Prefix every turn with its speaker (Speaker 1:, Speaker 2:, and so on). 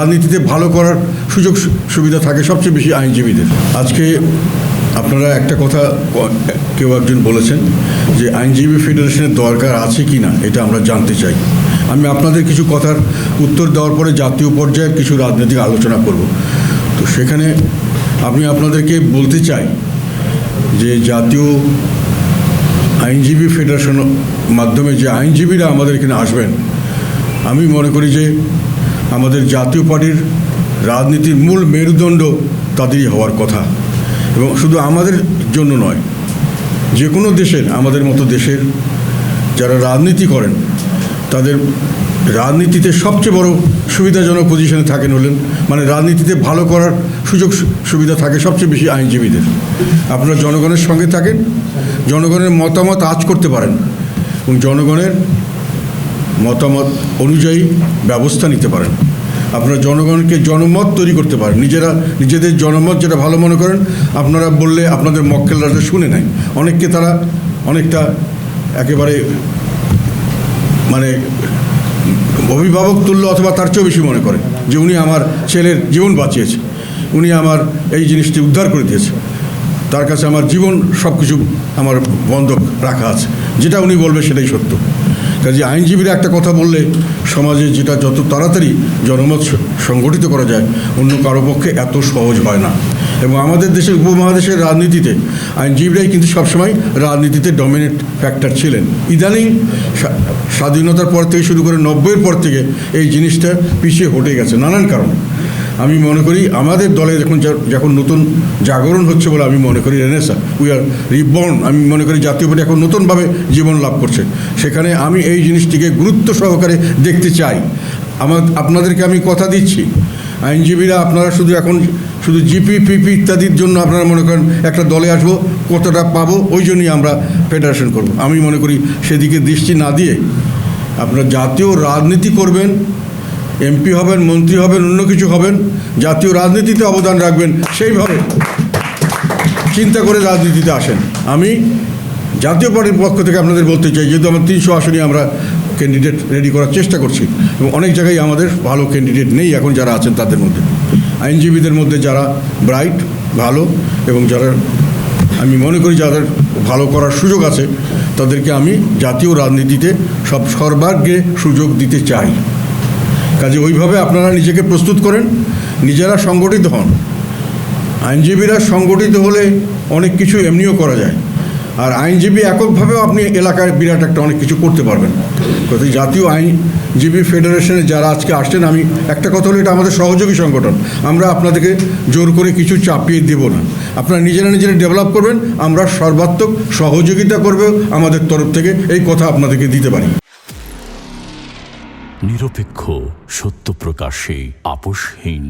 Speaker 1: রাজনীতিতে ভালো করার সুযোগ সুবিধা থাকে সবচেয়ে বেশি আইনজীবীদের। আজকে আপনারা একটা কথা কেউ একজন বলেছেন যে আইনজীবী ফেডারেশনের দরকার আছে কি না, এটা আমরা জানতে চাই। আমি আপনাদের কিছু কথার উত্তর দেওয়ার পরে জাতীয় পর্যায়ের কিছু রাজনৈতিক আলোচনা করব। তো সেখানে আমি আপনাদেরকে বলতে চাই যে জাতীয় আইনজীবী ফেডারেশনের মাধ্যমে যে আইনজীবীরা আমাদের এখানে আসবেন, আমি মনে করি যে আমাদের জাতীয় পার্টির রাজনীতির মূল মেরুদণ্ড তাদেরই হওয়ার কথা। এবং শুধু আমাদের জন্য নয়, যে কোনো দেশের, আমাদের মতো দেশের যারা রাজনীতি করেন তাদের রাজনীতিতে সবচেয়ে বড় সুবিধাজনক পজিশনে থাকেন হলেন, মানে রাজনীতিতে ভালো করার সুযোগ সুবিধা থাকে সবচেয়ে বেশি আইনজীবীদের। আপনারা জনগণের সঙ্গে থাকেন, জনগণের মতামত আঁচ করতে পারেন এবং জনগণের মতামত অনুযায়ী ব্যবস্থা নিতে পারেন। আপনারা জনগণকে জনমত তৈরি করতে পারেন। নিজেদের জনমত যেটা ভালো মনে করেন আপনারা বললে আপনাদের মক্কেলরা শুনে নেয়। অনেককে তারা অনেকটা একেবারে মানে অভিভাবক তুল্য অথবা তার চেয়েও বেশি মনে করে যে উনি আমার ছেলের জীবন বাঁচিয়েছে, উনি আমার এই জিনিসটি উদ্ধার করে দিয়েছে, তার কাছে আমার জীবন সব কিছু আমার বন্ধক রাখা আছে, যেটা উনি বলবে সেটাই সত্য। কাজে আইনজীবীরা একটা কথা বললে সমাজে যেটা যত তাড়াতাড়ি জনমত সংগঠিত করা যায় অন্য কারো পক্ষে এত সহজ হয় না। এবং আমাদের দেশের উপমহাদেশের রাজনীতিতে আইনজীবীরাই কিন্তু সবসময় রাজনীতিতে ডমিনেট ফ্যাক্টর ছিলেন। ইদানিং স্বাধীনতার পর থেকে শুরু করে 90-এর পর থেকে এই জিনিসটা পিছিয়ে হটে গেছে নানান কারণে। আমি মনে করি আমাদের দলে যখন নতুন জাগরণ হচ্ছে বলে আমি মনে করি, রেনেসা, উই আর রিবর্ন, আমি মনে করি জাতীয় পার্টি এখন নতুনভাবে জীবন লাভ করছে। সেখানে আমি এই জিনিসটিকে গুরুত্ব সহকারে দেখতে চাই। আপনাদেরকে আমি কথা দিচ্ছি, আইনজীবীরা আপনারা শুধু জিপি পিপি ইত্যাদির জন্য আপনারা মনে করেন একটা দলে আসবো, কতটা পাবো, ওই জন্যই আমরা ফেডারেশন করব। আমি মনে করি সেদিকে দৃষ্টি না দিয়ে আপনারা জাতীয় রাজনীতি করবেন, এমপি হবেন, মন্ত্রী হবেন, অন্য কিছু হবেন, জাতীয় রাজনীতিতে অবদান রাখবেন, সেইভাবে চিন্তা করে রাজনীতিতে আসেন। আমি জাতীয় পার্টির পক্ষ থেকে আপনাদের বলতে চাই, যেহেতু আমার 300 আসনই আমরা ক্যান্ডিডেট রেডি করার চেষ্টা করছি এবং অনেক জায়গায় আমাদের ভালো ক্যান্ডিডেট নেই এখন যারা আছেন তাদের মধ্যে। আইনজীবীদের মধ্যে যারা ব্রাইট, ভালো এবং যারা আমি মনে করি যাদের ভালো করার সুযোগ আছে তাদেরকে আমি জাতীয় রাজনীতিতে সর্বাগ্রে সুযোগ দিতে চাই। কাজে ওইভাবে আপনারা নিজেকে প্রস্তুত করেন, নিজেরা সংগঠিত হন। আইনজীবীরা সংগঠিত হলে অনেক কিছু এমনিও করা যায়, আর আইনজীবী এককভাবেও আপনি এলাকায় বিরাট একটা অনেক কিছু করতে পারবেন। জাতীয় আইনজীবী ফেডারেশনে যারা আজকে আসছেন, আমি একটা কথা হলো এটা আমাদের সহযোগী সংগঠন, আমরা আপনাদেরকে জোর করে কিছু চাপিয়ে দেব না। আপনারা নিজেরা ডেভেলপ করবেন, আমরা সর্বাত্মক সহযোগিতা করব আমাদের তরফ থেকে, এই কথা আপনাদেরকে দিতে পারি।
Speaker 2: নিরপেক্ষ, সত্য প্রকাশে আপোষহীন।